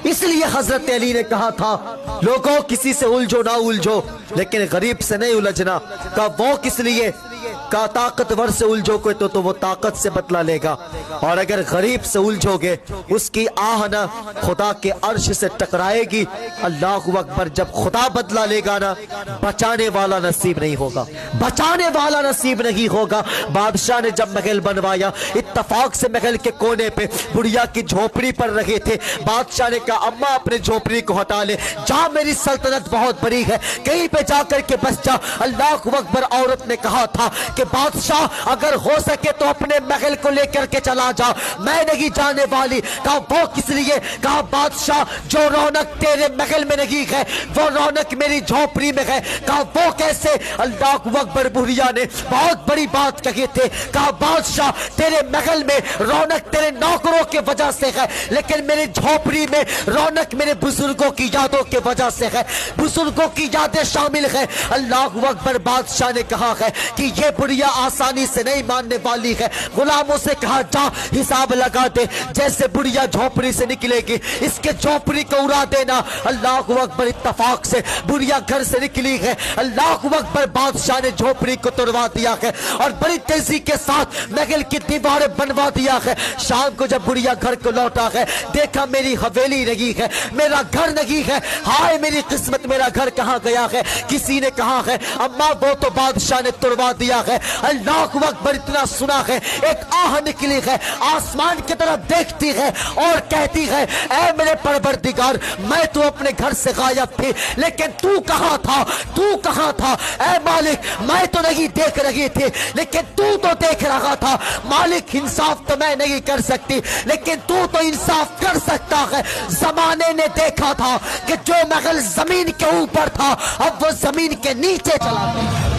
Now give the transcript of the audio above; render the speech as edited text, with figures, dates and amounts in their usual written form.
اس لیے حضرت علی نے کہا تھا لوگوں کسی سے الجھو نہ الجھو لیکن غریب سے نہیں الجھنا. کہا وہ کس لیے؟ کہا طاقتور سے الجھو کوئی تو وہ طاقت سے بدلہ لے گا، اور اگر غریب سے الجھو گے اس کی آہ نہ خدا کے عرش سے ٹکرائے گی. اللہ اکبر. جب خدا بدلہ لے گا نا بچانے والا نصیب نہیں ہوگا، بچانے والا نصیب نہیں ہوگا. بادشاہ نے جب محل بنوایا اتفاق سے محل کے کونے پہ بڑھیا کی جھوپڑی پر رہے تھے. بادشاہ نے کہا اماں اپنے جھوپڑی کو ہٹا لے، جا میری سلطنت بہت بڑی ہے کہیں پہ جا کر کے بس جا. اللہ اکبر. عورت نے کہا تھا کہ بادشاہ اگر ہو سکے تو اپنے محل کو لے کر کے چلا جا، میں نہیں جانے والی. کہا وہ کس لیے؟ کہا بادشاہ جو رونق تیرے محل میں نہیں ہے وہ رونق میری جھوپڑی میں ہے. کہا وہ کیسے؟ اللہ اکبر. بڑھیا نے بہت بڑی بات کہی تھے. کہا بادشاہ تیرے محل میں رونق تیرے نوکروں کی وجہ سے ہے لیکن میری جھوپڑی میں رونق میرے بزرگوں کی یادوں کی وجہ سے ہے، بزرگوں کی یادیں شامل ہے. اللہ اکبر. بادشاہ نے کہا ہے کہ یہ بڑھیا آسانی سے نہیں ماننے والی ہے. غلاموں سے کہا جا حساب لگا دے، جیسے بڑھیا جھوپڑی سے نکلے گی اس کے جھوپڑی کو اڑا دینا. اللہ اکبر. اتفاق سے بڑھیا گھر سے نکلی ہے. اللہ اکبر. بادشاہ نے جھوپڑی کو توڑوا دیا ہے اور بڑی تیزی کے ساتھ محل کی دیواریں بنوا دیا ہے. شام کو جب بڑھیا گھر کو لوٹا ہے دیکھا میری حویلی نہیں ہے، میرا گھر نہیں ہے. ہائے میری قسمت، میرا گھر کہاں گیا ہے؟ کسی نے کہا ہے اماں وہ تو بادشاہ نے توڑوا دیا ہے. اللہ اکبر. اتنا سنا ہے ایک آہ نکلی ہے، آسمان کی طرف دیکھتی ہے اور کہتی ہے اے میرے پروردگار میں تو اپنے گھر سے غائب تھی لیکن تو کہاں تھا؟ تو کہاں تھا؟ اے مالک میں تو نہیں دیکھ رہی تھی لیکن تو دیکھ رہا تھا. مالک انصاف تو میں نہیں کر سکتی لیکن تو انصاف کر سکتا ہے. زمانے نے دیکھا تھا کہ جو محل زمین کے اوپر تھا اب وہ زمین کے نیچے چلا گیا.